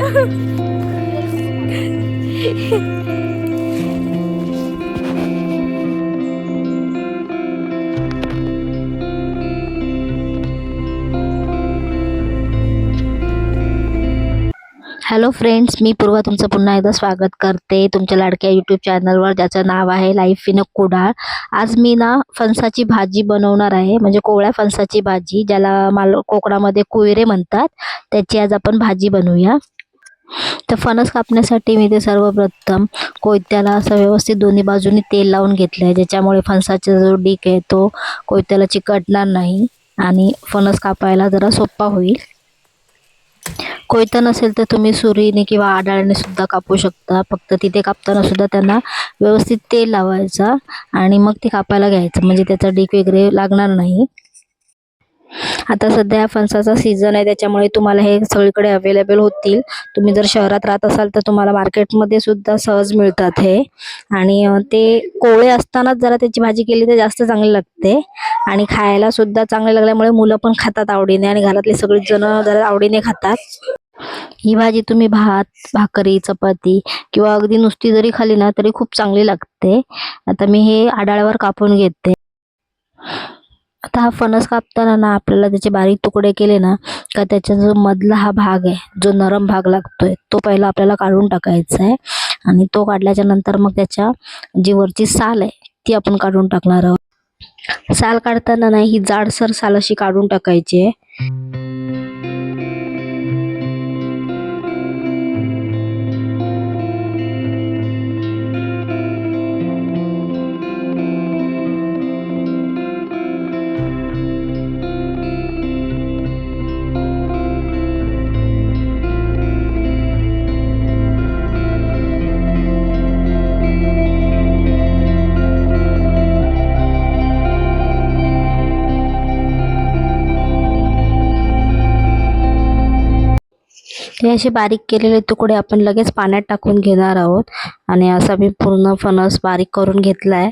Hello friends, मी पूर्वा तुमचं पुन्हा एकदा स्वागत करते तुमच्या लाडक्या यूट्यूब चॅनलवर, ज्याचं नाव आहे लाईफ इन कुडाळ. आज मी ना फणसाची भाजी बनवणार आहे, म्हणजे कोवळ्या फणसाची भाजी, ज्याला कोकणामध्ये कुयरे म्हणतात. त्याची आज आपण भाजी बनवूया. तर फणस कापण्यासाठी मी ते सर्वप्रथम कोयत्याला असं व्यवस्थित दोन्ही बाजूनी तेल लावून घेतलं आहे, ज्याच्यामुळे फणसाचा जो डीक आहे तो कोयत्याला चिकटणार नाही आणि फणस कापायला जरा सोपा होईल. कोयता नसेल तर तुम्ही सुरीने किंवा आडाळ्याने सुद्धा कापू शकता. फक्त तिथे कापताना सुद्धा त्यांना व्यवस्थित तेल लावायचा आणि मग ते कापायला घ्यायचं, म्हणजे त्याचा डीक वगैरे लागणार नाही. आता सध्या फणसाचा सीझन आहे, त्याच्यामुळे तुम्हाला हे सगळीकडे अवेलेबल होतील. तुम्ही जर शहरात राहत असाल तर तुम्हाला मार्केटमध्ये सुद्धा सहज मिळतात हे. आणि ते कोवळे असतानाच जरा त्याची भाजी केली तर जास्त चांगली लागते आणि खायला सुद्धा चांगले लागल्यामुळे मुलं पण खातात आवडीने आणि घरातले सगळेच जण जरा आवडीने खातात. ही भाजी तुम्ही भात, भाकरी, चपाती किंवा अगदी नुसती जरी खाली ना तरी खूप चांगली लागते. आता मी हे आडाळ्यावर कापून घेते. आता हा फणस कापताना ना आपल्याला त्याचे बारीक तुकडे केले ना का त्याचा जो मधला हा भाग आहे, जो नरम भाग लागतोय, तो पहिला आपल्याला काढून टाकायचा आहे. आणि तो काढल्याच्या नंतर मग त्याच्या जी वरची साल आहे ती आपण काढून टाकणार आहोत. साल काढताना ना ही जाडसर साल अशी काढून टाकायची आहे. हे असे बारीक केलेले तुकडे आपण लगेच पाण्यात टाकून घेणार आहोत. आणि असा मी पूर्ण फणस बारीक करून घेतला आहे.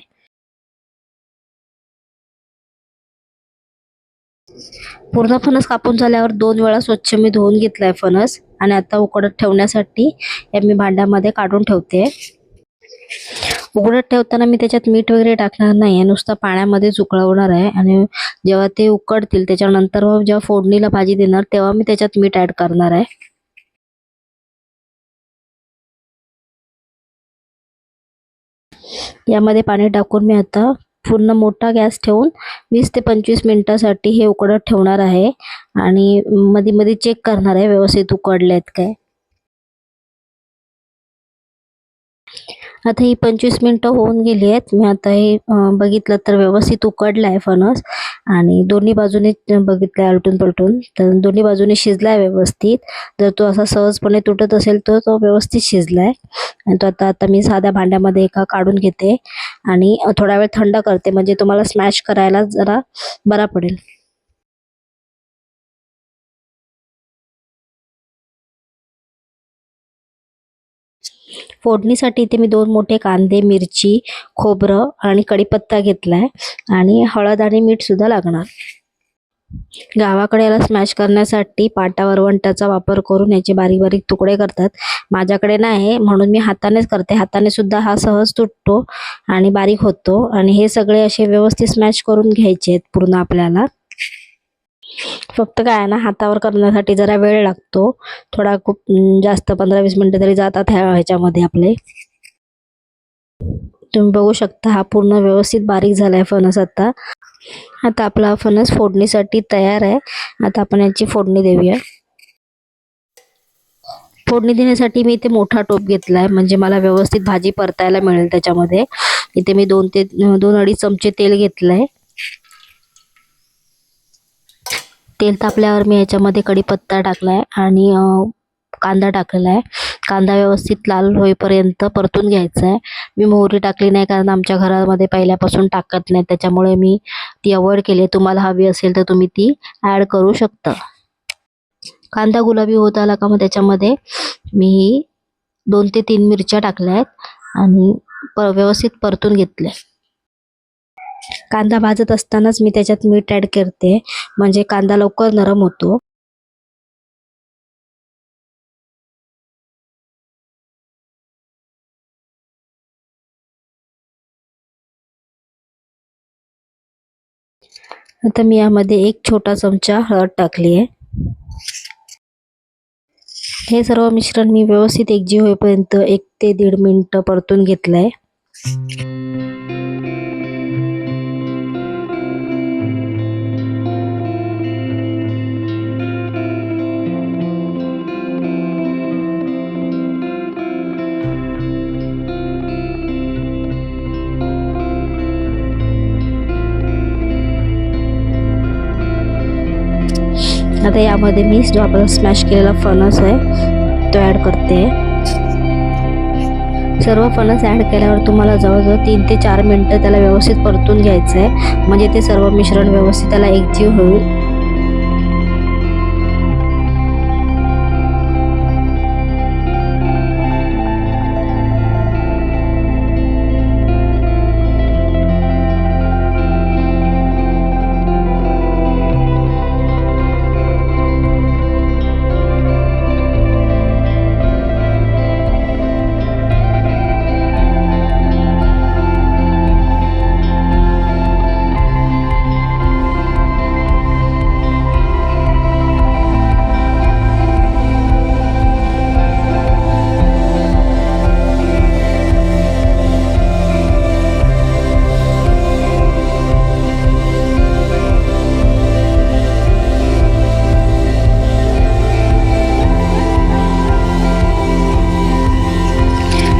पूर्ण फणस कापून झाल्यावर 2 वेळा स्वच्छ मी धुवून घेतलाय फणस आणि आता उकडत ठेवण्यासाठी या मी भांड्यामध्ये काढून ठेवते. उकडत ठेवताना मी त्याच्यात मीठ वगैरे टाकणार नाही, नुसतं पाण्यामध्येच उकळवणार आहे. आणि जेव्हा ते उकडतील त्याच्यानंतर जेव्हा फोडणीला भाजी देणार तेव्हा मी त्याच्यात मीठ ॲड करणार आहे. यामध्ये पाणी टाकून मी आता पूर्ण मोठा गॅस ठेवून 20 ते 25 मिनिटांसाठी हे उकडत ठेवणार आहे. आणि मध्ये मध्ये चेक करणार आहे व्यवस्थित उकडलेत काय. आता ही 25 मिनिटं होऊन गेली आहेत. मी आता हे बघितलं तर व्यवस्थित उकडलं आहे फणस. आणि दोन्ही बाजूने बघितलं आलटून पलटून तर दोन्ही बाजूने शिजलाय व्यवस्थित. जर तो असा सहजपणे तुटत असेल तर तो व्यवस्थित शिजलाय. आणि तो आता मी साध्या भांड्यामध्ये एका काढून घेते आणि थोडा वेळ थंड करते, म्हणजे तुम्हाला स्मॅश करायला जरा बरा पडेल. फोडणीसाठी इथे मी 2 मोठे कांदे, मिरची, खोबरं आणि कढीपत्ता घेतलाय आणि हळद आणि मीठ सुद्धा लागणार. गावाकडे याला स्मॅश करण्यासाठी पाटा वरवंट्याचा वापर करून याचे बारीक बारीक तुकडे करतात. माझ्याकडे नाही म्हणून मी हातानेच करते. हाताने सुद्धा हा सहज तुटतो आणि बारीक होतो. आणि हे सगळे असे व्यवस्थित स्मॅश करून घ्यायचे आहेत पूर्ण आपल्याला. फक्त काय ना हातावर करण्यासाठी जरा वेळ लागतो, थोडा खूप जास्त 15-20 मिनिटं तरी जातात ह्याच्यामध्ये आपले. तुम्ही बघू शकता हा पूर्ण व्यवस्थित बारीक झालाय फणस. आता आपला फणस फोडणीसाठी तयार आहे. आता आपण याची फोडणी देऊया. फोडणी देण्यासाठी मी इथे मोठा टोप घेतलाय, म्हणजे मला व्यवस्थित भाजी परतायला मिळेल त्याच्यामध्ये. इथे मी 2 ते 2-2.5 चमचे तेल घेतलंय. तेल तापल्यावर मी याच्यामध्ये कढीपत्ता टाकलाय आणि कांदा टाकलेला आहे. कांदा व्यवस्थित लाल होईपर्यंत परतून घ्यायचा आहे. मी मोहरी टाकली नाही कारण आमच्या घरामध्ये पहिल्यापासून टाकत नाही, त्याच्यामुळे मी ती अवॉइड केली. तुम्हाला हवी असेल तर तुम्ही ती ॲड करू शकता. कांदा गुलाबी होत आला का मग त्याच्यामध्ये मी 2 ते 3 मिरच्या टाकल्या आहेत आणि व्यवस्थित परतून घेतले. कांदा भाजत असतानाच मी त्याच्यात मीठ ॲड करते, म्हणजे कांदा लवकर नरम होतो. आता मी यामध्ये 1 छोटा चमचा हळद टाकली आहे. हे सर्व मिश्रण मी व्यवस्थित एकजीव होईपर्यंत 1 ते 1.5 मिनिट परतून घेतलंय. आता यामध्ये मी जो आपण स्मॅश केलेला फणस आहे तो ॲड करते. सर्व फणस ॲड केल्यावर तुम्हाला जवळजवळ 3 ते 4 मिनिटं त्याला व्यवस्थित परतून घ्यायचं आहे, म्हणजे ते सर्व मिश्रण व्यवस्थित त्याला एकजीव होईल.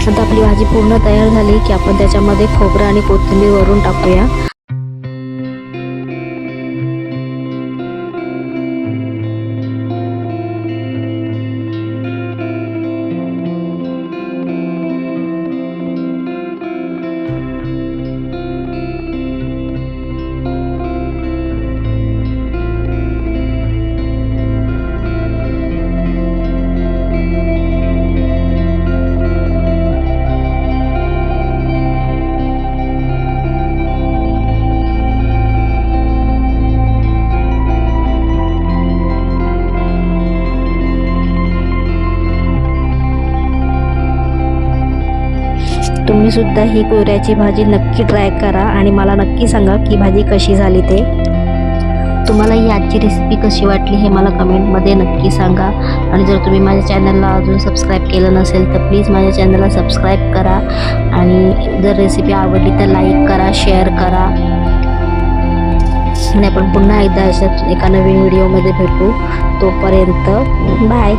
आता आपली भाजी पूर्ण तयार झाली की आपण त्याच्यामध्ये खोबरं आणि कोथिंबीर वरून टाकूया. तुम्ही सुद्धा ही कोहऱ्याची भाजी नक्की ट्राय करा आणि मला नक्की सांगा की भाजी कशी झाली ते. तुम्हाला ही आजची रेसिपी कशी वाटली हे मला कमेंटमध्ये नक्की सांगा. आणि जर तुम्ही माझ्या चॅनलला अजून सबस्क्राईब केलं नसेल तर प्लीज माझ्या चॅनलला सबस्क्राईब करा. आणि जर रेसिपी आवडली तर लाईक करा, शेअर करा. आणि आपण पुन्हा एकदा अशाच एका नवीन व्हिडिओमध्ये भेटू. तोपर्यंत बाय.